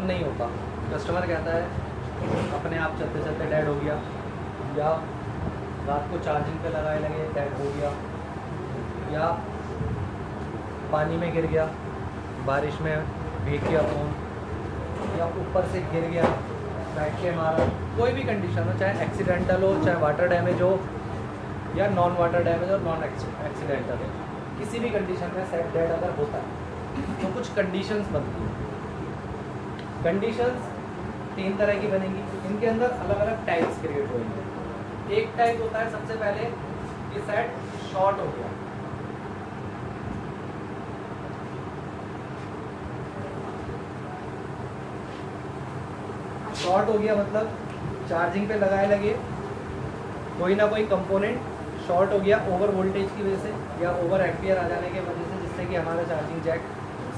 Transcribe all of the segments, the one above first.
On नहीं होता, customer कहता है अपने आप चलते चलते डेड हो गया, या रात को चार्जिंग पे लगाए लगे डेड हो गया, या पानी में गिर गया, बारिश में भीग गया फ़ोन, या ऊपर से गिर गया, बैठ के मारा, कोई भी कंडीशन हो, चाहे एक्सीडेंटल हो, चाहे वाटर डैमेज हो, या नॉन वाटर डैमेज और नॉन एक्सीडेंटल हो, किसी भी कंडीशन में सेट डेड अगर होता है तो कुछ कंडीशंस बनती हैं। कंडीशंस 3 तरह की बनेंगी, इनके अंदर अलग अलग टाइप्स क्रिएट होंगे। एक टाइप होता है सबसे पहले कि सेट शॉर्ट हो गया, शॉर्ट हो गया मतलब चार्जिंग पे लगाए लगे कोई ना कोई कंपोनेंट शॉर्ट हो गया ओवर वोल्टेज की वजह से या ओवर एम्पियर आ जाने की वजह से, जिससे कि हमारा चार्जिंग जैक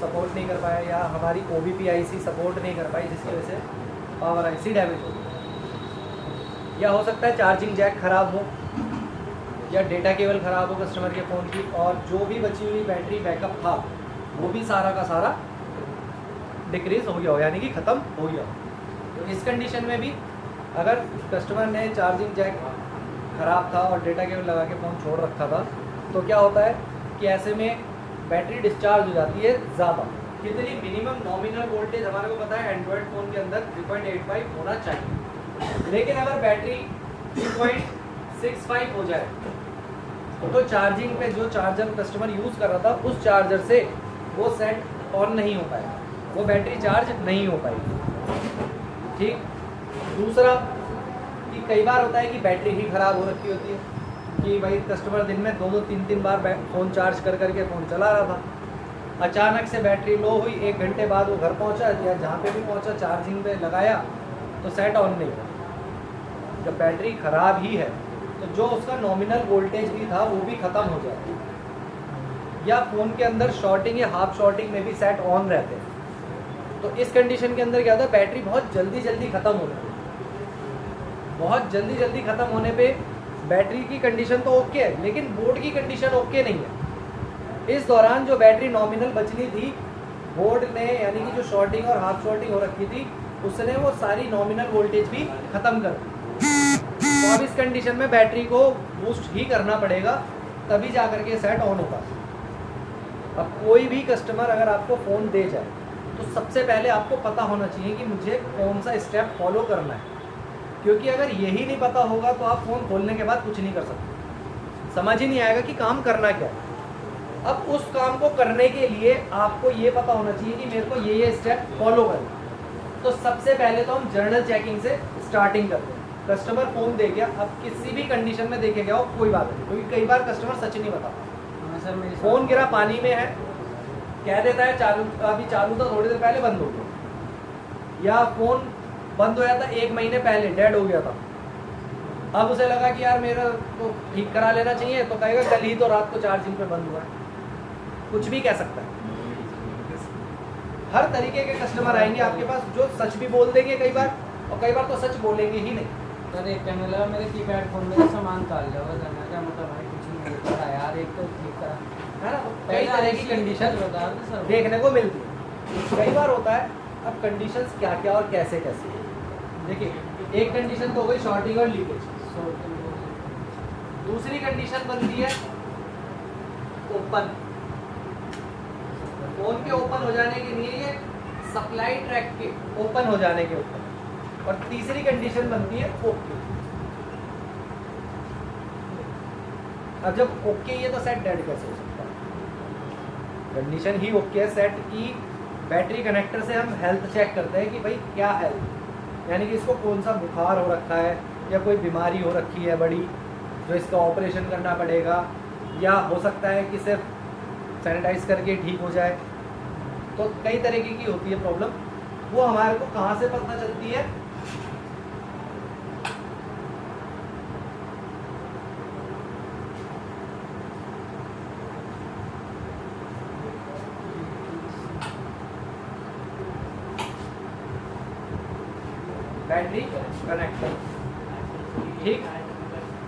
सपोर्ट नहीं कर पाया या हमारी OBP IC सपोर्ट नहीं कर पाई, जिसकी वजह से पावर IC डैमेज हो गई। या हो सकता है चार्जिंग जैक ख़राब हो या डेटा केबल ख़राब हो कस्टमर के फ़ोन की, और जो भी बची हुई बैटरी बैकअप था वो भी सारा का सारा डिक्रीज़ हो गया हो, यानी कि ख़त्म हो गया हो। तो इस कंडीशन में भी अगर कस्टमर ने चार्जिंग जैक ख़राब था और डेटा केबल लगा के फ़ोन छोड़ रखा था, तो क्या होता है कि ऐसे में बैटरी डिस्चार्ज हो जाती है ज़्यादा। कितनी मिनिमम नॉमिनल वोल्टेज हमारे को पता है एंड्रॉयड फ़ोन के अंदर 3.85 होना चाहिए, लेकिन अगर बैटरी 3.65 हो जाए तो चार्जिंग पे जो चार्जर कस्टमर यूज़ कर रहा था उस चार्जर से वो सेट ऑन नहीं हो पाएगा, वो बैटरी चार्ज नहीं हो पाएगी। ठीक। दूसरा कि कई बार होता है कि बैटरी ही ख़राब हो रखी होती है कि भाई कस्टमर दिन में 2-2 3-3 बार फ़ोन चार्ज कर करके फ़ोन चला रहा था, अचानक से बैटरी लो हुई, 1 घंटे बाद वो घर पहुंचा या जहाँ पे भी पहुंचा चार्जिंग पे लगाया तो सेट ऑन नहीं हुआ। जब बैटरी ख़राब ही है तो जो उसका नॉमिनल वोल्टेज भी था वो भी ख़त्म हो जाएगा, या फ़ोन के अंदर शॉर्टिंग या हाफ शॉर्टिंग में भी सेट ऑन रहते हैं। तो इस कंडीशन के अंदर क्या होता है, बैटरी बहुत जल्दी जल्दी ख़त्म हो जाती है। बहुत जल्दी जल्दी ख़त्म होने पे बैटरी की कंडीशन तो ओके है लेकिन बोर्ड की कंडीशन ओके नहीं है। इस दौरान जो बैटरी नॉमिनल बचनी थी बोर्ड ने, यानी कि जो शॉर्टिंग और हाफ शॉर्टिंग हो रखी थी, उसने वो सारी नॉमिनल वोल्टेज भी ख़त्म कर दी। तो अब इस कंडीशन में बैटरी को बूस्ट ही करना पड़ेगा, तभी जा करके सेट ऑन होगा। अब कोई भी कस्टमर अगर आपको फ़ोन दे जाए तो सबसे पहले आपको पता होना चाहिए कि मुझे कौन सा स्टेप फॉलो करना है, क्योंकि अगर यही नहीं पता होगा तो आप फ़ोन खोलने के बाद कुछ नहीं कर सकते, समझ ही नहीं आएगा कि काम करना क्या है। अब उस काम को करने के लिए आपको ये पता होना चाहिए कि मेरे को ये स्टेप फॉलो करना। तो सबसे पहले तो हम जर्नल चेकिंग से स्टार्टिंग करते हैं। कस्टमर फ़ोन दे गया, अब किसी भी कंडीशन में देखे गया हो कोई बात नहीं, क्योंकि कई बार कस्टमर सच नहीं बताता। फ़ोन गिरा पानी में है, कह देता है चालू, अभी चालू था थोड़ी देर पहले बंद हो गया, या फ़ोन बंद हो जाता 1 महीने पहले डेड हो गया था। अब उसे लगा कि यार मेरा तो ठीक करा लेना चाहिए, तो कहेगा कल ही तो रात को चार्जिंग पे बंद हुआ है, कुछ भी कह सकता है। हर तरीके के कस्टमर आएंगे आपके पास जो सच भी बोल देंगे कई बार, और कई बार तो सच बोलेंगे ही नहीं। सर एक कहने लगा मेरे कीपैड फोन में सामान काल जाओगे, करना क्या मतलब भाई कुछ नहीं होता यार, एक तो ठीक करा है ना। कई तरह की कंडीशन बता दो सर देखने को मिलती है, कई बार होता है। अब कंडीशंस क्या क्या और कैसे कैसे, देखिए एक कंडीशन तो हो गई शॉर्टिंग और लीकेज। दूसरी कंडीशन बनती है ओपन, फोन के ओपन हो जाने के लिए ये सप्लाई ट्रैक के ओपन हो जाने के ऊपर। और तीसरी कंडीशन बनती है ओके। अब जब ओके ये तो सेट डेड कैसे हो सकता है, कंडीशन ही ओके है सेट की। बैटरी कनेक्टर से हम हेल्थ चेक करते हैं कि भाई क्या हेल्थ, यानी कि इसको कौन सा बुखार हो रखा है या कोई बीमारी हो रखी है बड़ी जो इसका ऑपरेशन करना पड़ेगा, या हो सकता है कि सिर्फ सैनिटाइज करके ठीक हो जाए। तो कई तरीके की होती है प्रॉब्लम, वो हमारे को कहाँ से पता चलती है, बैटरी कनेक्टर। ठीक,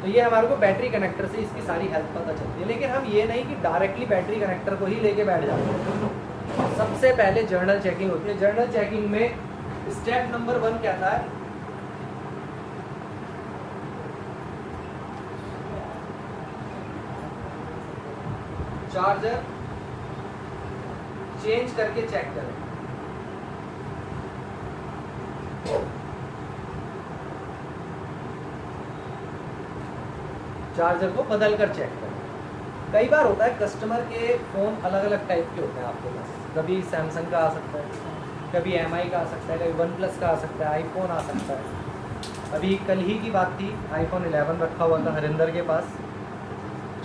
तो ये हमारे को बैटरी कनेक्टर से इसकी सारी हेल्थ पता चलती है। लेकिन हम ये नहीं कि डायरेक्टली बैटरी कनेक्टर को ही लेके बैठ जाते हैं। सबसे पहले जर्नल चेकिंग होती है। जर्नल चेकिंग में स्टेप नंबर 1 कहता है चार्जर चेंज करके चेक करें। चार्जर को बदल कर चेक करें। कई बार होता है कस्टमर के फ़ोन अलग अलग टाइप के होते हैं आपके पास, कभी सैमसंग का आ सकता है, कभी एमआई का आ सकता है, कभी वन प्लस का आ सकता है, आईफोन आ सकता है। अभी कल ही की बात थी, आईफोन 11 रखा हुआ था हरिंदर के पास,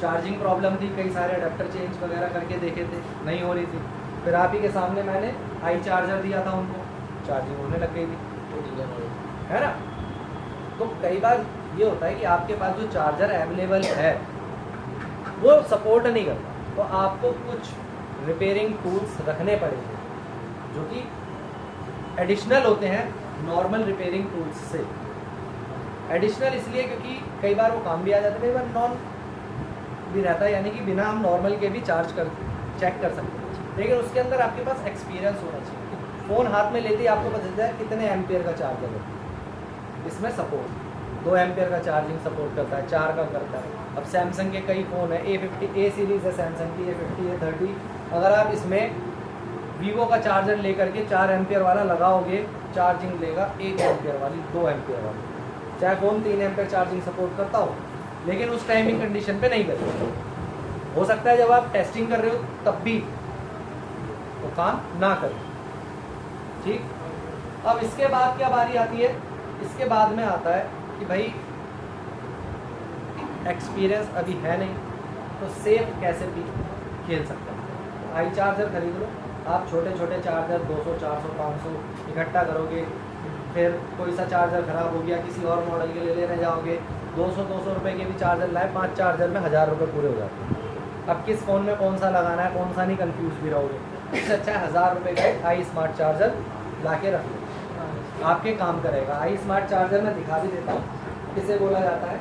चार्जिंग प्रॉब्लम थी, कई सारे अडेप्टर चेंज वगैरह करके देखे थे, नहीं हो रही थी। फिर आप ही के सामने मैंने आई चार्जर दिया था उनको, चार्जिंग होने लग गई थी, है ना। तो कई बार ये होता है कि आपके पास जो चार्जर अवेलेबल है वो सपोर्ट नहीं करता, तो आपको कुछ रिपेयरिंग टूल्स रखने पड़ेंगे जो कि एडिशनल होते हैं नॉर्मल रिपेयरिंग टूल्स से। एडिशनल इसलिए क्योंकि कई बार वो काम भी आ जाता है, कई बार नॉन भी रहता है, यानी कि बिना हम नॉर्मल के भी चेक कर सकते हैं, लेकिन उसके अंदर आपके पास एक्सपीरियंस होना चाहिए। फ़ोन हाथ में लेते ही आपको पता चलता है कितने एम्पियर का चार्जर है। इसमें सपोर्ट 2 एम्पियर का चार्जिंग सपोर्ट करता है, 4 का करता है। अब सैमसंग के कई फ़ोन है, A50 A सीरीज़ है सैमसंग की, A50 A30, अगर आप इसमें वीवो का चार्जर लेकर के 4 एम्पियर वाला लगाओगे, चार्जिंग लेगा 1 एम्पियर वाली, 2 एम्पियर वाली, चाहे फ़ोन 3 एम्पियर चार्जिंग सपोर्ट करता हो, लेकिन उस टाइमिंग कंडीशन पे नहीं करेगा। हो सकता है जब आप टेस्टिंग कर रहे हो तब भी वो काम ना करे, ठीक। अब इसके बाद क्या बारी आती है, इसके बाद में आता है कि भाई एक्सपीरियंस अभी है नहीं, तो सेफ कैसे भी खेल सकते हैं। आई चार्जर खरीद लो आप, छोटे छोटे चार्जर 200 400 500 इकट्ठा करोगे, फिर कोई सा चार्जर ख़राब हो गया किसी और मॉडल के लिए लेने जाओगे, 200 रुपए के भी चार्जर लाए, 5 चार्जर में 1000 रुपये पूरे हो जाते हैं। अब किस फ़ोन में कौन सा लगाना है कौन सा नहीं, कंफ्यूज भी रहोगे। इससे अच्छा है 1000 रुपये का एक आई स्मार्ट चार्जर ला के रख लो, आपके काम करेगा। आई स्मार्ट चार्जर मैं दिखा भी देता हूँ किसे बोला जाता है।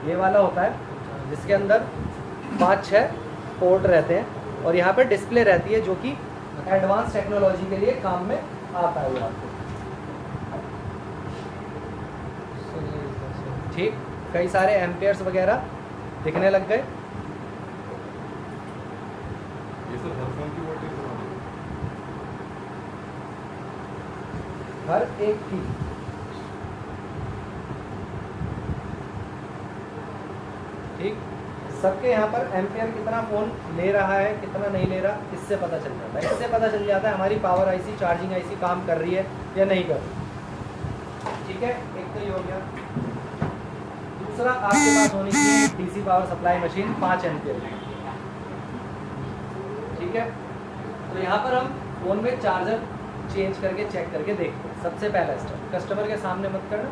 ये वाला होता है जिसके अंदर 5-6 पोर्ट रहते हैं और यहाँ पर डिस्प्ले रहती है, जो कि एडवांस टेक्नोलॉजी के लिए काम में आता है आपको, ठीक। कई सारे एम्पियर्स वगैरह दिखने लग गए। हर एक की ठीक, सबके यहाँ पर एम्पियर कितना फ़ोन ले रहा है कितना नहीं ले रहा, इससे पता चल जाता है। इससे पता चल जाता है हमारी पावर आईसी चार्जिंग आईसी काम कर रही है या नहीं कर रही, ठीक है। एक तो ये हो गया। दूसरा आपके पास होनी चाहिए DC power supply machine 5 ampere, ठीक है। तो यहाँ पर हम फ़ोन में चार्जर चेंज करके चेक करके देखते हैं। सबसे पहला स्टेप, कस्टमर के सामने मत करना,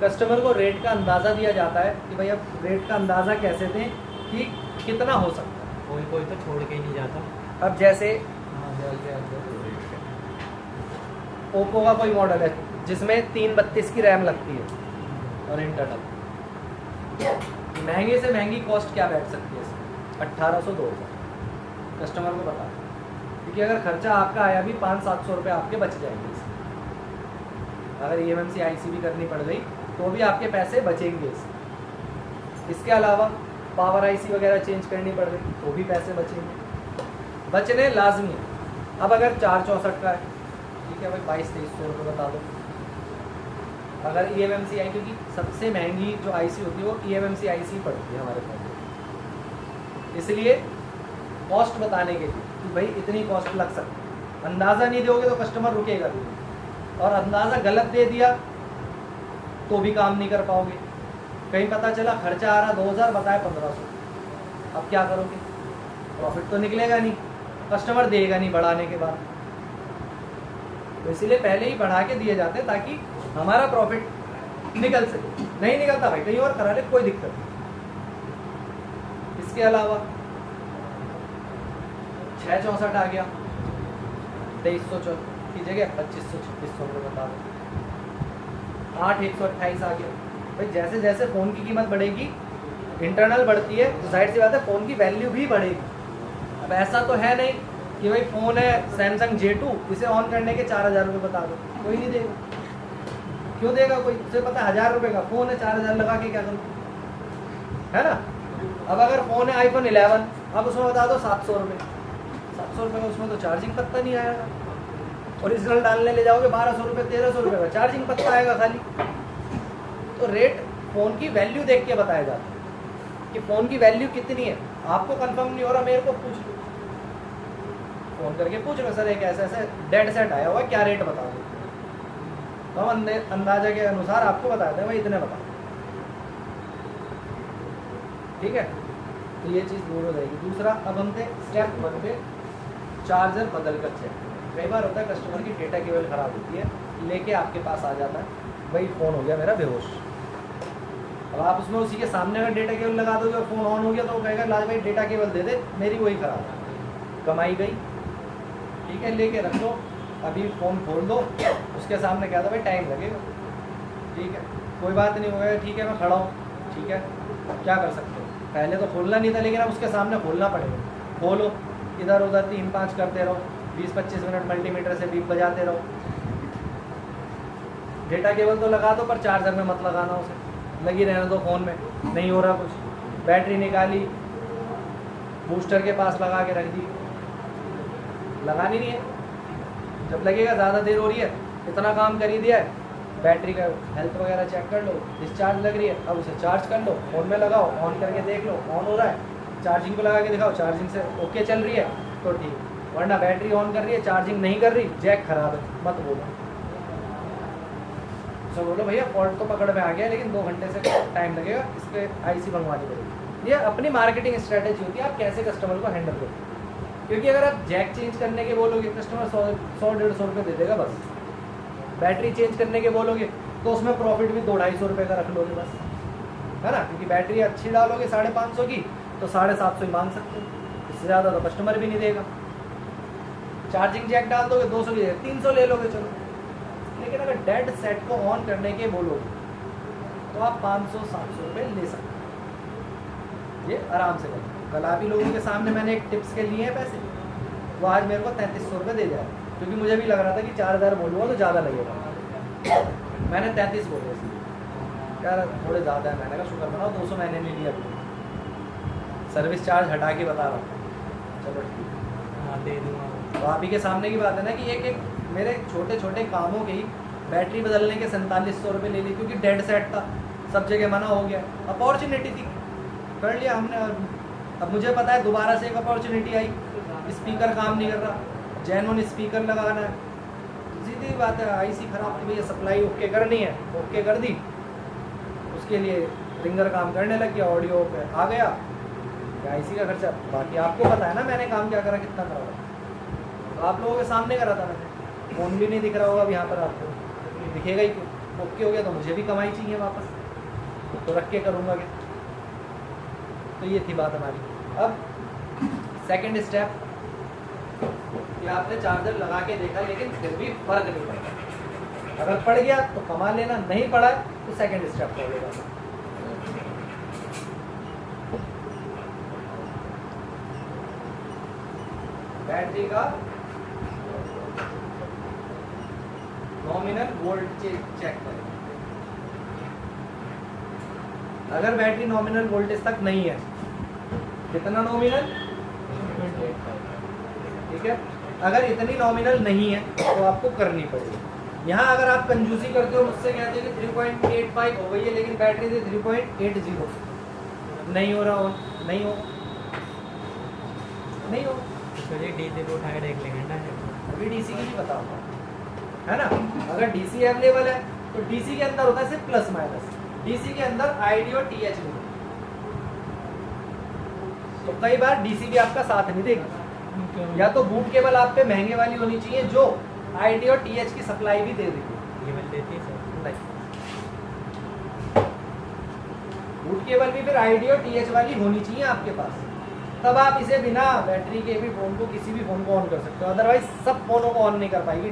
कस्टमर को रेट का अंदाज़ा दिया जाता है कि भाई अब रेट का अंदाज़ा कैसे दें कि कितना हो सकता है। कोई कोई तो छोड़ के ही नहीं जाता। अब जैसे ओप्पो का कोई मॉडल है जिसमें 332 की रैम लगती है और इंटरनल, महंगे से महंगी कॉस्ट क्या बैठ सकती है इसमें, 1800-2000 कस्टमर को बता, क्योंकि अगर खर्चा आपका आया भी 500-700 रुपये आपके बच जाएंगे इसमें। अगर EMMC IC भी करनी पड़ गई तो भी आपके पैसे बचेंगे इसमें। इसके अलावा पावर IC वगैरह चेंज करनी पड़ गई तो भी पैसे बचेंगे, बचने लाजमी है। अब अगर 464 का है, ठीक है भाई 2200-2300 रुपये बता दो। अगर EMMC आई, क्योंकि सबसे महंगी जो IC होती है वो EMMC IC पड़ती है हमारे फोन में, इसलिए कॉस्ट बताने के लिए कि भाई इतनी कॉस्ट लग सकती है। अंदाज़ा नहीं दोगे तो कस्टमर रुकेगा भी, और अंदाज़ा गलत दे दिया तो भी काम नहीं कर पाओगे। कहीं पता चला खर्चा आ रहा 2000 बताए 1500, अब क्या करोगे, प्रॉफिट तो निकलेगा नहीं, कस्टमर देगा नहीं बढ़ाने के बाद। तो इसीलिए पहले ही बढ़ा के दिए जाते हैं ताकि हमारा प्रॉफिट निकल सके। नहीं निकलता भाई कहीं और करा ले, कोई दिक्कत नहीं। इसके अलावा 664 आ गया, 2300 की जगह 2500-2600 रुपये बता दो। 8128 आ गया। भाई जैसे जैसे फ़ोन की कीमत बढ़ेगी, इंटरनल बढ़ती है, तो जाहिर सी बात है फ़ोन की वैल्यू भी बढ़ेगी। अब ऐसा तो है नहीं कि भाई फ़ोन है सैमसंग J2, इसे ऑन करने के 4,000 रुपये बता दो, कोई नहीं देगा। क्यों देगा कोई? उसे पता है 1,000 रुपये का फ़ोन है, 4,000 लगा के क्या करूँ, है ना। अब अगर फ़ोन है iPhone 11, अब उसमें बता दो 700 रुपये, 700 रुपये का उसमें तो चार्जिंग पत्ता नहीं आएगा। ओरिजिनल डालने ले जाओगे 1200 रुपये 1300 रुपये का चार्जिंग पत्ता आएगा खाली। तो रेट फ़ोन की वैल्यू देख के बताया जाता है कि फ़ोन की वैल्यू कितनी है। आपको कंफर्म नहीं हो रहा, मेरे को पूछ लो, फ़ोन करके पूछ लो, सर एक ऐसे ऐसे डेड सेट आया हुआ है, क्या रेट बताओ, तो हम अंदाजे के अनुसार आपको बता दें भाई इतने बताओ, ठीक है। तो ये चीज़ दूर हो जाएगी। दूसरा, अब हम थे स्टेप 1 पे, चार्जर बदल कर चेक। कई बार होता है कस्टमर की डेटा केबल ख़राब होती है, लेके आपके पास आ जाता है, भाई फ़ोन हो गया मेरा बेहोश। अब आप उसमें उसी के सामने अगर डेटा केबल लगा दोगे और फ़ोन ऑन हो गया तो वो कहेगा लाल भाई डेटा केबल दे दे, मेरी वही ख़राब है, कमाई गई, ठीक है, लेके रख लो। अभी फ़ोन खोल दो, उसके सामने क्या था भाई टाइम लगेगा, ठीक है, कोई बात नहीं होगा, ठीक है मैं खड़ा हूँ, ठीक है, क्या कर सकते हो। पहले तो खोलना नहीं था, लेकिन अब उसके सामने खोलना पड़ेगा। खोलो, इधर उधर 3-5 करते रहो, 20-25 मिनट मल्टीमीटर से बीप बजाते रहो। डेटा केबल तो लगा दो, पर चार्जर में मत लगाना, उसे लगी रहने दो फ़ोन में, नहीं हो रहा कुछ। बैटरी निकाली, बूस्टर के पास लगा के रख दी, लगानी नहीं है। जब लगेगा ज़्यादा देर हो रही है, इतना काम कर ही दिया है, बैटरी का हेल्थ वगैरह चेक कर लो, डिस्चार्ज लग रही है, अब उसे चार्ज कर लो, फ़ोन में लगाओ, ऑन करके देख लो ऑन हो रहा है, चार्जिंग को लगा के दिखाओ, चार्जिंग से ओके चल रही है तो ठीक, वरना बैटरी ऑन कर रही है चार्जिंग नहीं कर रही, जैक खराब है, मत बोलो। तो बोलो भैया फॉल्ट तो पकड़ में आ गया, लेकिन 2 घंटे से टाइम लगेगा, इसके IC मंगवानी पड़ेगी। ये अपनी मार्केटिंग स्ट्रेटेजी होती है, आप कैसे कस्टमर को हैंडल करो। क्योंकि अगर आप जैक चेंज करने के बोलोगे, कस्टमर 100-150 रुपये दे देगा बस। बैटरी चेंज करने के बोलोगे तो उसमें प्रॉफिट भी 200-250 रुपये का रख लोगे बस, है ना। क्योंकि बैटरी अच्छी डालोगे 550 की तो 750 ही मांग सकते हो, इससे ज़्यादा तो कस्टमर भी नहीं देगा। चार्जिंग जैक डाल दोगे 200 की 300 ले लोगे, चलो। लेकिन अगर डेड सेट को ऑन करने के बोलोगे तो आप 500-700 रुपये ले सकते हो, ये आराम से करें। कल आप ही लोगों के सामने मैंने एक टिप्स के लिए हैं पैसे, वो आज मेरे को 3300 रुपये दे जाए, क्योंकि मुझे भी लग रहा था कि 4000 बोलूँगा तो ज़्यादा लगेगा, मैंने 33 बोले इसलिए, यार थोड़े ज़्यादा है, मैंने कहा शुक्र बनाओ 200 मैंने नहीं लिया, सर्विस चार्ज हटा के बता रहा हूँ, चलो ठीक, हाँ दे दूँगा। तो आप ही के सामने की बात है ना कि एक मेरे छोटे छोटे कामों की बैटरी बदलने के 4700 रुपये ले ली, क्योंकि डेड सेट था, सब जगह मना हो गया, अपॉर्चुनिटी थी, कर लिया हमने। और अब मुझे पता है दोबारा से एक अपॉर्चुनिटी आई, स्पीकर काम नहीं कर रहा, जेन्युइन स्पीकर लगाना है, सीधी बात है, IC ख़राब थी भैया, सप्लाई ओके करनी है, ओके कर दी, उसके लिए रिंगर काम करने लग गया, ऑडियो पे आ गया, IC का खर्चा, बाकी आपको पता है ना मैंने काम क्या करा, कितना करा था, तो आप लोगों के सामने करा था मैंने। फ़ोन भी नहीं दिख रहा होगा अब यहाँ पर आपको, दिखेगा ही क्यों, ओके हो गया तो मुझे भी कमाई चाहिए वापस, तो रख के करूँगा क्या। तो ये थी बात हमारी। अब सेकंड स्टेप कि आपने चार्जर लगा के देखा, लेकिन फिर भी फर्क नहीं पड़ा, अगर पड़ गया तो कमा लेना, नहीं पड़ा तो सेकंड स्टेप पड़ेगा। बैटरी का नॉमिनल वोल्टेज चेक करें। अगर बैटरी नॉमिनल वोल्टेज तक नहीं है, कितना नॉमिनल, ठीक है, अगर इतनी नॉमिनल नहीं है तो आपको करनी पड़ेगी। यहाँ अगर आप कंजूसी करते हो, मुझसे कहते हो कि 3.85 हो गई है, लेकिन बैटरी थी 3.80, नहीं हो रहा, हो नहीं हो, नहीं हो, DC को उठा के देख लेंगे ना, अभी DC की नहीं बताऊंगा, है ना। अगर DC अवेलेबल है तो DC के अंदर होता है सिर्फ प्लस माइनस, DC के अंदर ID और TH नहीं, तो कई बार DC भी आपका साथ नहीं देगी। या तो बूट केबल आप पे महंगे वाली होनी चाहिए जो ID और TH की सप्लाई भी दे देगी, केबल देती है सर, नहीं, बूट केबल भी फिर ID और TH वाली होनी चाहिए आपके पास, तब आप इसे बिना बैटरी के भी फ़ोन को, किसी भी फ़ोन को ऑन कर सकते हो। अदरवाइज सब फ़ोनों को ऑन नहीं कर पाएगी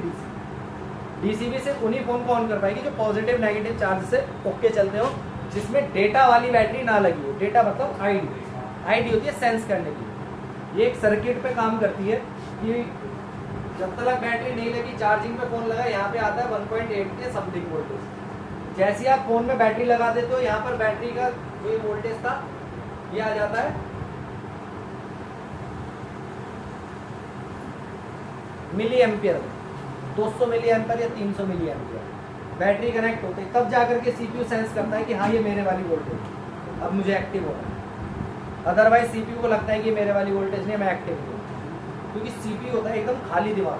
DC भी सिर्फ उन्हीं फ़ोन को ऑन कर पाएगी जो पॉजिटिव नेगेटिव चार्ज से ओके चलते हो, जिसमें डेटा वाली बैटरी ना लगी हो। डेटा मतलब ID होती है सेंस करने की, ये एक सर्किट पे काम करती है कि जब तक बैटरी नहीं लगी, चार्जिंग पे फोन लगा, यहाँ पे आता है 1.8 के समथिंग वोल्टेज। जैसे आप फोन में बैटरी लगा देते हो, यहाँ पर बैटरी का जो वोल्टेज था ये आ जाता है मिली एम्पियर में, 200 मिली एम्पियर या 300 मिली एम्पियर। बैटरी कनेक्ट होते ही तब जाकर के सीपीयू सेंस करता है कि हाँ ये मेरे वाली वोल्टेज, अब मुझे एक्टिव होना है। अदरवाइज सीपीयू को लगता है कि मेरे वाली वोल्टेज नहीं, मैं एक्टिव नहीं हूँ, क्योंकि सीपीयू होता है एकदम खाली दिमाग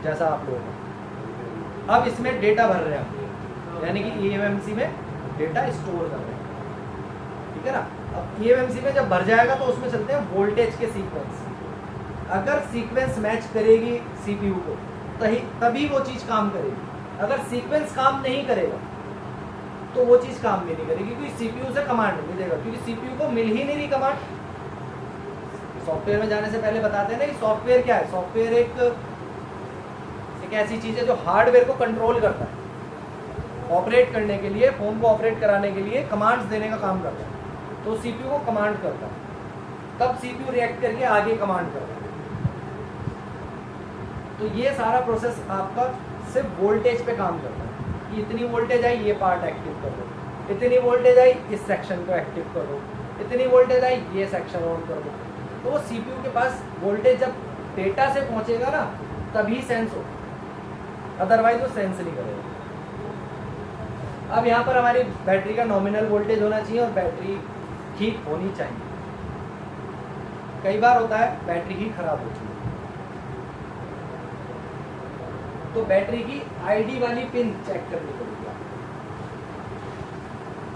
जैसा आप लोगों का। अब इसमें डेटा भर रहे हैं हम, यानी कि ईएमएमसी में डेटा स्टोर कर रहे हैं, ठीक है ना। अब ईएमएमसी में जब भर जाएगा तो उसमें चलते हैं वोल्टेज के सीक्वेंस। अगर सीक्वेंस मैच करेगी सीपीयू को तभी वो चीज़ काम करेगी। अगर सीक्वेंस काम नहीं करेगा तो वो चीज़ काम भी नहीं करेगी, क्योंकि सीपीयू से कमांड नहीं देगा, क्योंकि सीपीयू को मिल ही नहीं रही कमांड। सॉफ्टवेयर में जाने से पहले बताते हैं ना कि सॉफ्टवेयर क्या है। सॉफ्टवेयर एक ऐसी चीज़ है जो हार्डवेयर को कंट्रोल करता है, ऑपरेट करने के लिए, फोन को ऑपरेट कराने के लिए कमांड्स देने का काम करता है। तो सीपीयू को कमांड करता है, तब सीपीयू रिएक्ट करके आगे कमांड करता है। तो ये सारा प्रोसेस आपका सिर्फ वोल्टेज पे काम करता है कि इतनी वोल्टेज आई ये पार्ट एक्टिव कर दो, इतनी वोल्टेज आई इस सेक्शन को एक्टिव कर दो, इतनी वोल्टेज आई ये सेक्शन ऑन कर दो। तो वो सीपीयू के पास वोल्टेज जब डेटा से पहुंचेगा ना तभी सेंस हो, अदरवाइज वो सेंस नहीं करेगा। अब यहाँ पर हमारी बैटरी का नॉमिनल वोल्टेज होना चाहिए और बैटरी ठीक होनी चाहिए। कई बार होता है बैटरी ही खराब होती है, तो बैटरी की आईडी वाली पिन चेक करनी पड़ेगी।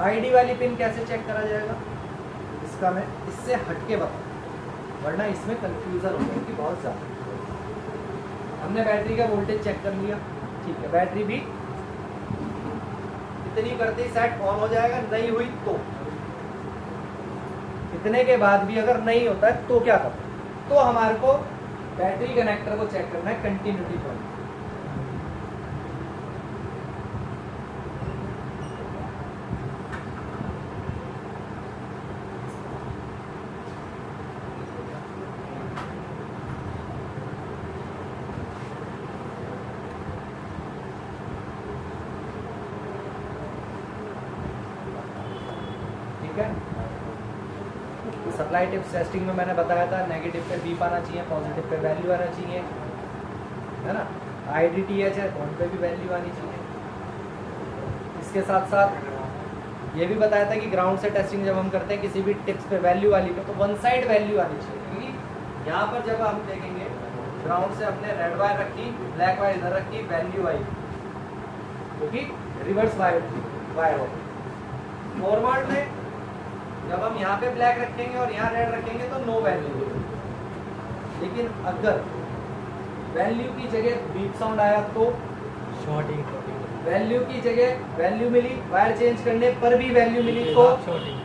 आईडी वाली पिन कैसे चेक करा जाएगा इसका मैं इससे हटके बताऊं, वरना इसमें कंफ्यूजन हो जाएगी बहुत ज़्यादा। हमने बैटरी का वोल्टेज चेक कर लिया, ठीक है, बैटरी भी इतनी करते ही सेट ऑन हो जाएगा। नहीं हुई तो इतने के बाद भी अगर नहीं होता है तो क्या करना, तो हमारे को बैटरी कनेक्टर को चेक करना है continuity point. Supply tips testing में मैंने बताया था नेगेटिव पे बीप आना चाहिए, पॉजिटिव पे वैल्यू आना चाहिए, है ना। IDTH है तो उन पे भी वैल्यू आनी चाहिए। इसके साथ साथ ये भी बताया था कि ग्राउंड से टेस्टिंग जब हम करते हैं किसी भी टिप्स पे वैल्यू वाली पे, तो वन साइड वैल्यू आनी चाहिए, क्योंकि यहाँ पर जब हम देखेंगे ग्राउंड से अपने रेड वायर रखी, ब्लैक वायर इधर रखी, वैल्यू आई, क्योंकि रिवर्स वायर होगी। फॉरवर्ड में जब हम यहाँ पे ब्लैक रखेंगे और यहाँ रेड रखेंगे तो नो वैल्यू। लेकिन अगर वैल्यू की जगह बीप साउंड आया तो शॉर्टिंग, वैल्यू की जगह वैल्यू मिली, वायर चेंज करने पर भी वैल्यू मिली तो शॉर्टिंग,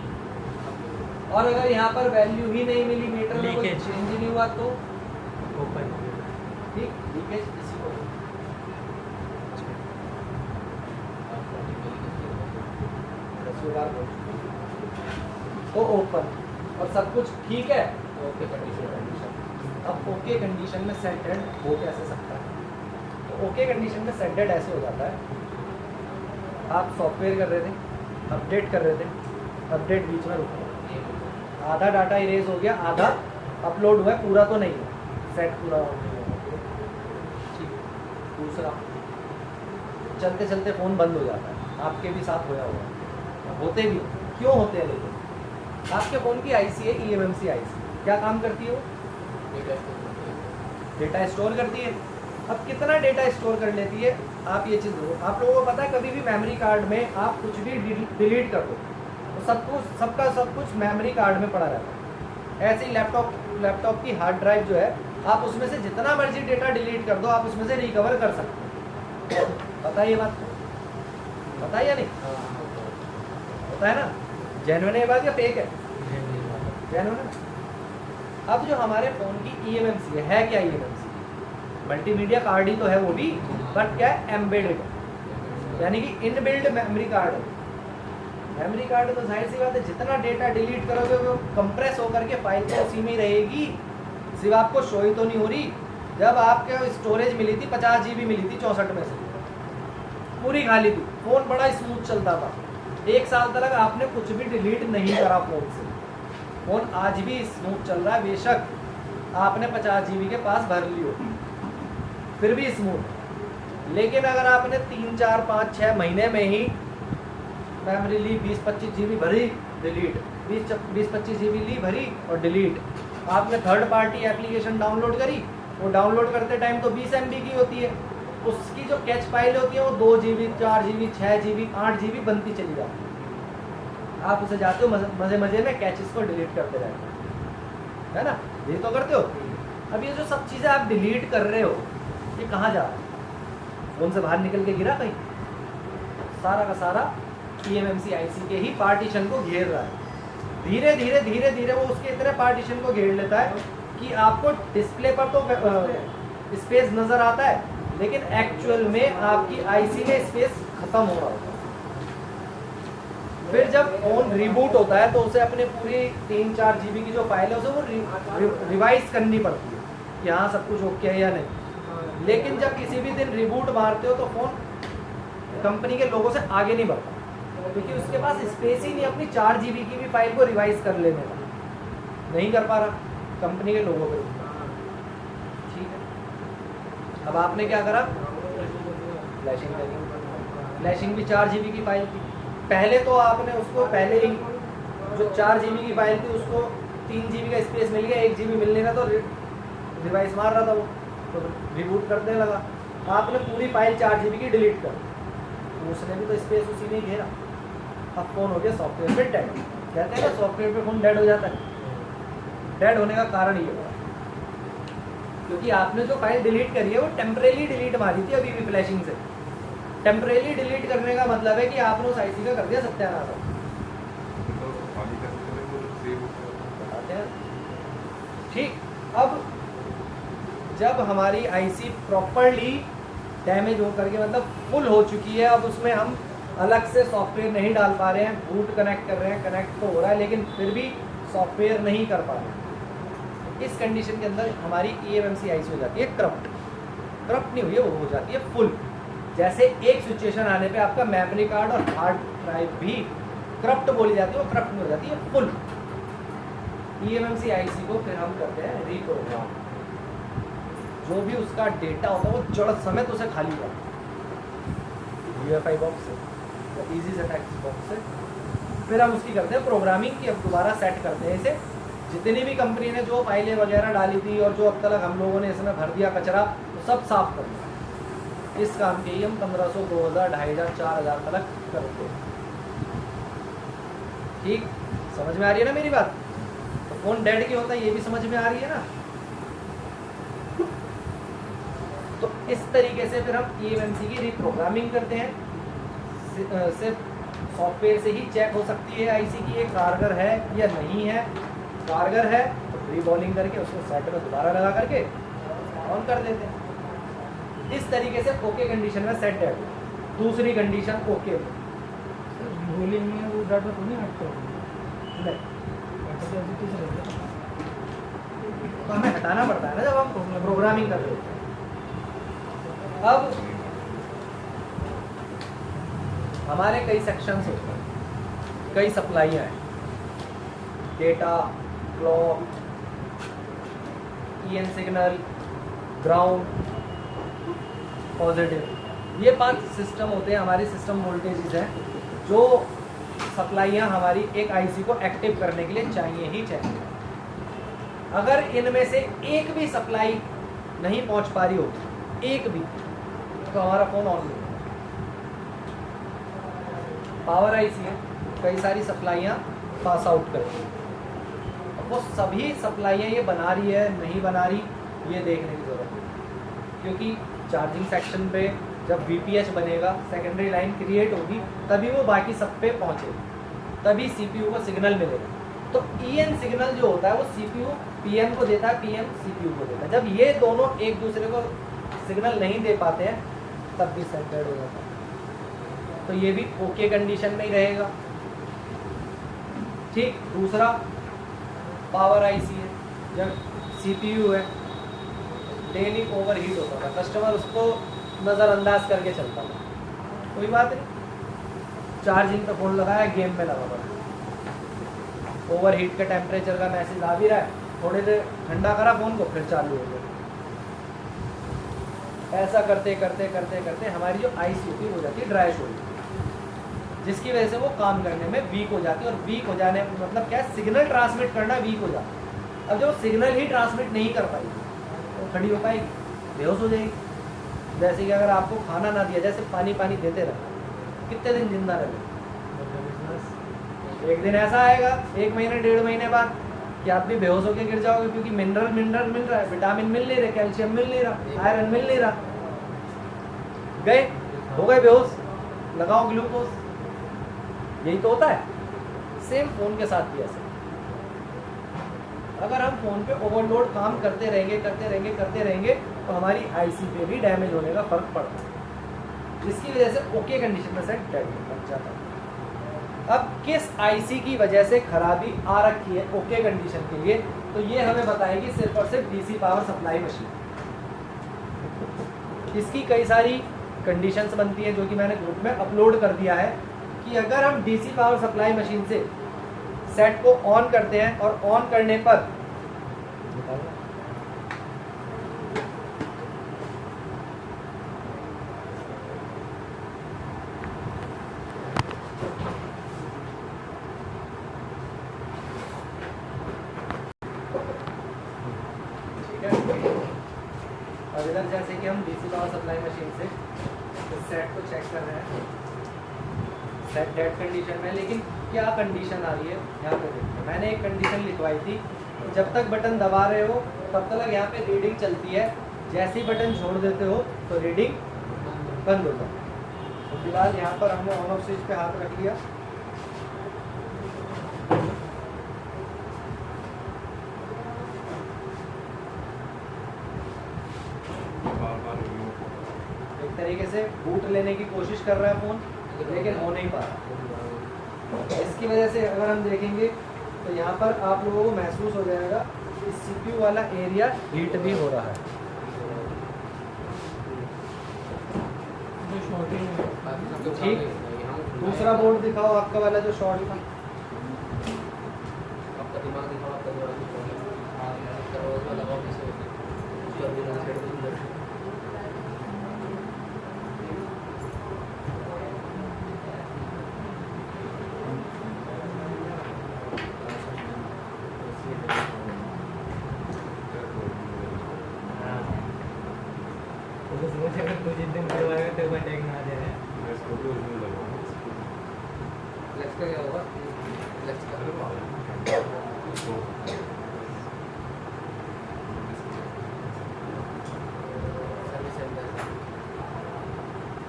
और अगर यहाँ पर वैल्यू ही नहीं मिली, मीटर में कोई चेंज ही नहीं हुआ तो ओपन। ठीक, लीकेज इसी को तो ओपन और सब कुछ ठीक है, ओके कंडीशन। अब ओके कंडीशन में सेटेड हो कैसे सकता है, तो ओके कंडीशन में सेटेड ऐसे हो जाता है, आप सॉफ्टवेयर कर रहे थे, अपडेट कर रहे थे, अपडेट बीच में रुक गया, आधा डाटा इरेज हो गया, आधा अपलोड हुआ है, पूरा तो नहीं है, सेट पूरा नहीं हुआ। ठीक, दूसरा चलते चलते फ़ोन बंद हो जाता है, आपके भी साथ होया हुआ, होते भी क्यों होते हैं, लेकिन आपके फ़ोन की आईसी है eMMC आईसी, क्या काम करती है वो, डेटा स्टोर करती है। अब कितना डेटा स्टोर कर लेती है आप ये चीज़ दो, आप लोगों को पता है कभी भी मेमोरी कार्ड में आप कुछ भी डिलीट कर दो तो सब कुछ मेमोरी कार्ड में पड़ा रहता है। ऐसे ही लैपटॉप की हार्ड ड्राइव जो है, आप उसमें से जितना मर्जी डेटा डिलीट कर दो, आप उसमें से रिकवर कर सकते हो। पता है ये बात, पता है या नहीं, पता है ना, जेन्युइन है ये बात या फेक है, जेन्युइन है। अब जो हमारे फ़ोन की eMMC है क्या, eMMC मल्टीमीडिया कार्ड ही तो है वो भी, बट क्या है, एम्बेडेड, यानी कि इनबिल्ड मेमोरी कार्ड है। मेमोरी कार्ड तो जाहिर सी बात है जितना डेटा डिलीट करोगे वो कंप्रेस होकर के फाइल तो उसी में ही रहेगी, सिर्फ आपको शो ही तो नहीं हो रही। जब आपके स्टोरेज मिली थी 50 GB मिली थी 64 में से, पूरी खाली थी, फ़ोन बड़ा स्मूथ चलता था, 1 साल तक आपने कुछ भी डिलीट नहीं करा फ़ोन से, फ़ोन आज भी स्मूथ चल रहा है। बेशक आपने 50 GB के पास भर लियो, फिर भी स्मूथ। लेकिन अगर आपने 3, 4, 5, 6 महीने में ही मेमोरी ली, 20-25 GB भरी, डिलीट, 20-25 GB ली, भरी और डिलीट। आपने थर्ड पार्टी एप्लीकेशन डाउनलोड करी, वो डाउनलोड करते टाइम तो 20 MB की होती है, उसकी जो कैच फाइल होती है वो 2 GB, 4 GB, 6 GB, 8 GB बनती चली जाती है। आप उसे जाते हो मज़े मज़े में कैचेस को डिलीट करते रहते हो, है ना, ये तो करते हो। अब ये जो सब चीज़ें आप डिलीट कर रहे हो, ये कहाँ जा रहा है? फ़ोन से बाहर निकल के गिरा कहीं? सारा का सारा eMMC IC के ही पार्टीशन को घेर रहा है। धीरे धीरे धीरे धीरे वो उसके इतने पार्टीशन को घेर लेता है कि आपको डिस्प्ले पर तो स्पेस नज़र आता है, लेकिन एक्चुअल में आपकी आईसी में स्पेस खत्म हो रहा होता है। फिर जब फोन रिबूट होता है तो उसे अपने पूरी 3-4 GB की जो फाइल है उसे वो रिवाइज करनी पड़ती है कि हाँ सब कुछ ओके है या नहीं। लेकिन जब किसी भी दिन रिबूट मारते हो तो फोन कंपनी के लोगों से आगे नहीं बढ़ता, क्योंकि उसके पास स्पेस ही नहीं अपनी 4 GB की भी फाइल को रिवाइज कर लेने का, नहीं कर पा रहा कंपनी के लोगों को। ठीक है, अब आपने क्या करा, फ्लैशिंग करी। फ्लैशिंग भी 4 GB की फाइल थी, पहले तो आपने उसको पहले ही जो 4 GB की फाइल थी उसको 3 GB का स्पेस मिल गया, 1 GB मिलने का तो रिवाइज मार रहा था वो, तो रिबूट करने लगा। आपने पूरी फाइल 4 GB की डिलीट कर, उसने भी तो स्पेस उसी ने घेरा। अब फोन हो गया सॉफ्टवेयर पे डेड। कहते हैं ना सॉफ्टवेयर पे फोन डेड हो जाता है। डेड होने का कारण ये हुआ क्योंकि आपने जो फाइल डिलीट करी है वो टेम्परेरी डिलीट मारी थी अभी भी फ्लैशिंग से। टेम्परेरी डिलीट करने का मतलब है कि आपने उस आईसी का कर दिया सत्यानाश। ठीक, अब जब हमारी आईसी प्रॉपरली डैमेज हो करके मतलब फुल हो चुकी है, अब उसमें हम अलग से सॉफ्टवेयर नहीं डाल पा रहे हैं, बूट कनेक्ट कर रहे हैं, कनेक्ट तो हो रहा है लेकिन फिर भी सॉफ्टवेयर नहीं कर पा रहे हैं। इस कंडीशन के अंदर हमारी eMMC आईसी हो जाती है करप्ट। करप्ट नहीं हुई है, वो हो जाती है फुल। जैसे एक सिचुएशन आने पे आपका मेमोरी कार्ड और हार्ड ड्राइव भी करप्ट बोली जाती है, वो करप्ट में हो जाती है फुल। eMMC आईसी को फिर हम करते हैं रीप्रोग्राम। जो भी उसका डेटा होता है वो जड़ समेत उसे खाली हुआ UEFI बॉक्स से, इजी से टैक्स बॉक्स से। फिर हम उसकी करते हैं प्रोग्रामिंग की, अब दोबारा सेट करते हैं इसे। जितनी भी कंपनी ने जो फाइलें वगैरह डाली थी और जो अब तक हम लोगों ने इसमें भर दिया कचरा, तो सब साफ कर दिया। इस काम के ही हम 1500, 2000, 2500, 4000 तक करते हैं। ठीक, समझ में आ रही है ना मेरी बात? तो फोन डेड क्यों होता है ये भी समझ में आ रही है ना? तो इस तरीके से फिर हम eMMC की रीप्रोग्रामिंग करते हैं। सिर्फ सॉफ्टवेयर से ही चेक हो सकती है आईसी की ये कारगर है या नहीं है। कारगर है तो रीबॉलिंग करके उसको सेट में दोबारा लगा करके ऑन कर देते हैं। इस तरीके से ओके कंडीशन में सेट है। दूसरी कंडीशन ओके रोलिंग में वो डाटा तो नहीं हटता नहीं, तो हमें हटाना पड़ता है ना जब हम प्रोग्रामिंग कर रहे होते हैं। अब हमारे कई सेक्शंस होते हैं, कई सप्लाइयाँ हैं, data, clock, EN signal, ground, positive, ये 5 सिस्टम होते हैं, हमारी सिस्टम वोल्टेजेस हैं जो सप्लाइयाँ हमारी एक आईसी को एक्टिव करने के लिए चाहिए ही चाहिए। अगर इनमें से एक भी सप्लाई नहीं पहुंच पा रही हो, एक भी, तो हमारा फोन ऑन नहीं। पावर आईसी है, कई सारी सप्लाइयाँ पास आउट करती है, वो सभी सप्लाइयाँ ये बना रही है नहीं बना रही ये देखने की ज़रूरत है। क्योंकि चार्जिंग सेक्शन पे जब VPH बनेगा, सेकेंडरी लाइन क्रिएट होगी, तभी वो बाकी सब पे पहुँचेगी, तभी CPU को सिग्नल मिलेगा। तो EN सिग्नल जो होता है वो CPU PM को देता है, PM CPU को देता है। जब ये दोनों एक दूसरे को सिग्नल नहीं दे पाते हैं तब भी सेंटर्ड हो जाता है। तो ये भी ओके कंडीशन में ही रहेगा। ठीक, दूसरा पावर आईसी है, जब CPU है, डेली ओवर हीट होता था, कस्टमर उसको नज़रअंदाज करके चलता था, कोई बात नहीं, चार्जिंग पे फ़ोन लगाया, गेम में लगा पड़ा, ओवर हीट के टेम्परेचर का मैसेज आ भी रहा है, थोड़ी देर ठंडा करा फ़ोन को, फिर चालू हो गया। ऐसा करते करते करते करते हमारी जो आईसी होती है वो जाती है ड्राई शोल्ड, जिसकी वजह से वो काम करने में वीक हो जाती है, और वीक हो जाने मतलब क्या है, सिग्नल ट्रांसमिट करना वीक हो जाता है। अब जब सिग्नल ही ट्रांसमिट नहीं कर पाएगी तो खड़ी हो पाएगी, बेहोश हो जाएगी। जैसे कि अगर आपको खाना ना दिया, जैसे पानी पानी देते रहे, कितने दिन जिंदा रहे? एक दिन ऐसा आएगा 1 महीने 1.5 महीने बाद कि आप भी बेहोश होकर गिर जाओगे, क्योंकि मिनरल मिल रहा है, विटामिन मिल नहीं रहे, कैल्शियम मिल नहीं रहा, आयरन मिल नहीं रहा, गए हो गए बेहोश, लगाओ ग्लूकोज, यही तो होता है। सेम फोन के साथ भी ऐसे, अगर हम फोन पे ओवरलोड काम करते रहेंगे तो हमारी आईसी पे भी डैमेज होने का फर्क पड़ता है, जिसकी वजह से ओके कंडीशन में सेट डेड बन जाता है। अब किस आईसी की वजह से खराबी आ रखी है ओके कंडीशन के लिए, तो ये हमें बताएगी सिर्फ और सिर्फ डीसी पावर सप्लाई मशीन। इसकी कई सारी कंडीशंस बनती हैं जो कि मैंने ग्रुप में अपलोड कर दिया है, कि अगर हम डीसी पावर सप्लाई मशीन से सेट को ऑन करते हैं और ऑन करने पर और इधर जैसे कि हम डीसी पावर सप्लाई मशीन से इस सेट को चेक कर रहे हैं, सेट डेड कंडीशन में, लेकिन क्या कंडीशन आ रही है यहाँ पे देखिए। मैंने एक कंडीशन लिखवाई थी, जब तक बटन दबा रहे हो तब तक यहाँ पे रीडिंग चलती है, जैसे ही बटन छोड़ देते हो तो रीडिंग बंद हो जाती है। तो फिलहाल यहाँ पर हमने ऑन ऑफ स्विच पे हाथ रख लिया, एक तरीके से बूट लेने की कोशिश कर रहा है फ़ोन, लेकिन हो नहीं पा रहा। इसकी वजह से अगर हम देखेंगे तो यहाँ पर आप लोगों को महसूस हो जाएगा कि सीपीयू वाला एरिया हीट भी हो रहा है। ठीक, दूसरा बोर्ड दिखाओ आपका वाला जो शॉर्ट था, आपका दिमाग दिखाओ, आपका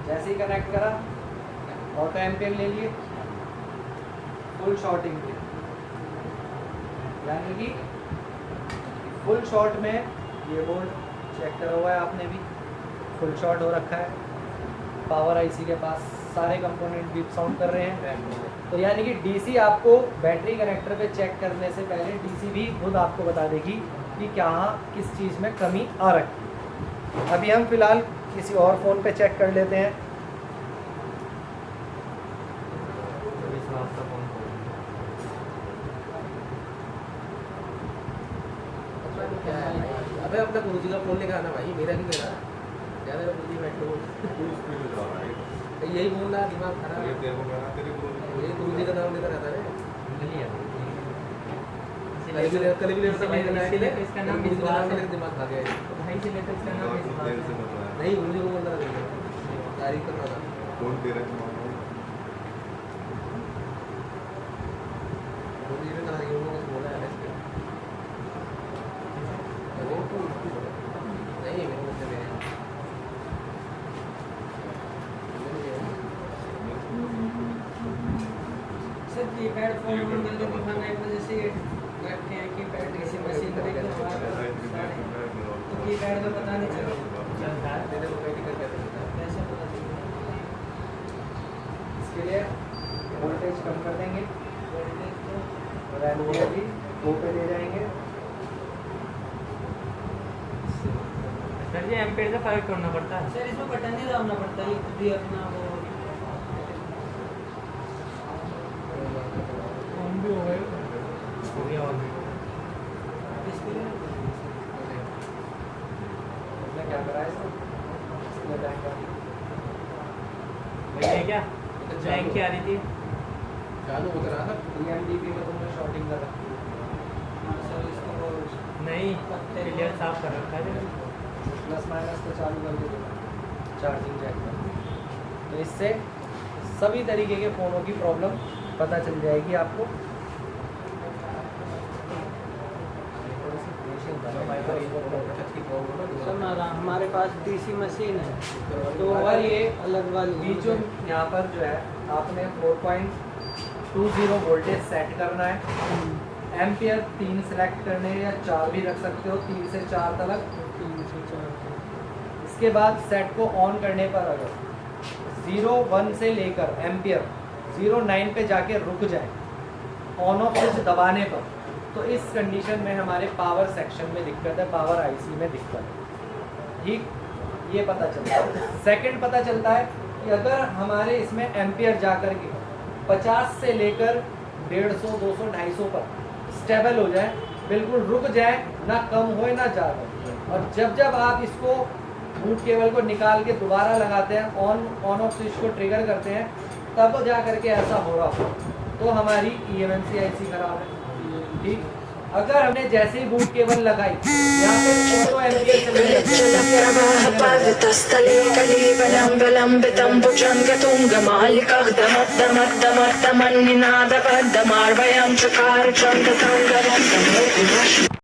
जैसे ही कनेक्ट करा ऑटो एम्पियर ले लिए, फुल शॉर्टिंग पे, यानी कि फुल शॉर्ट में ये बोर्ड चेक करा हुआ है आपने भी, फुल शॉर्ट हो रखा है, पावर आईसी के पास सारे कंपोनेंट बीप साउंड कर रहे हैं। तो यानी कि डीसी आपको बैटरी कनेक्टर पे चेक करने से पहले डीसी भी खुद आपको बता देगी कि क्या किस चीज़ में कमी आ रखी है। अभी हम फिलहाल किसी और फ़ोन पे चेक कर लेते हैं। अबे अपना गुरुजी का फोन लेकर आना भाई, मेरा नहीं मेरा क्या, मेरा गुरुजी बैठो यही बोल रहा, दिमाग खराब, ये गुरुजी का नाम लेकर आता है। कल भी लेकर भाई का इसका नाम दिमाग खा गया भाई से लेकर इसका नाम नहीं, गुरुजी को बोल रहा था, तारीफ कर रहा था, कौन दे रहा है गुरुजी ने कहा ये लोगों को बोला है इसके नहीं मेरे को चले सर कीपैड फोन में जल्दी दिखाना है, वजह से बैठते हैं कीपैड किसी मशीन पर तो कीपैड का पता नहीं चलता तेरे को बैठ कर कैसे पता चलेगा। इसके लिए वोल्टेज कम कर देंगे और एम्पियर भी 2 पे ले जाएंगे, सर जी एम्पेयर से फर्क करना पड़ता है। सर इसमें बटन नहीं दबाना पड़ता, ये खुद ही अपना वो ऑन भी हो गया, हो गया ऑन भी। डिस्प्ले मैं क्या करा है इसमें? इसमें बैंक का ये क्या बैंक क्या आ रही थी? चालू होता रहा था। EMDP में तुमने शॉर्टिंग कर रखी है। सर इसको नहीं क्लियर साफ कर रखा है। प्लस माइनस तो चालू करके देना चार्जिंग जैक में। तो इससे सभी तरीके के फ़ोनों की प्रॉब्लम पता चल जाएगी आपको। सर हमारे पास डीसी मशीन है तो अगर ये अलग वाली बीचों यहाँ पर जो है आपने 4.20 वोल्टेज सेट करना है। एम्पियर 3 सेलेक्ट करने हैं या 4 भी रख सकते हो, 3 से 4 तक। 3 से 4 इसके बाद सेट को ऑन करने पर अगर 0.1 से लेकर एम्पियर 0.9 पे जाके रुक जाए ऑन ऑफ स्विच दबाने पर, तो इस कंडीशन में हमारे पावर सेक्शन में दिक्कत है, पावर आईसी में दिक्कत है। ठीक, ये पता चलता है। सेकंड पता चलता है कि अगर हमारे इसमें एम्पियर जा कर के 50 से लेकर 150, 200, 250 पर स्टेबल हो जाए, बिल्कुल रुक जाए, ना कम होए ना ज़्यादा। और जब आप इसको बूट केबल को निकाल के दोबारा लगाते हैं, ऑन ऑफ स्विच को ट्रिगर करते हैं, तब जा करके ऐसा हो रहा हो तो हमारी EMMC IC खराब है। ठीक, अगर हमने जैसे ही बूट केबल लगाई यहाँ पे ऑटो एम्पियर चलने लग जलप्रवाहपावितस्थले कलीवलम्बलम्बितं भुजङ्गतुङ्गमालिकाः दमद्दमद्दमद्दमन्निनादबद्धमार्वयं चकार चण्डतङ्गवद्दमोतिवश्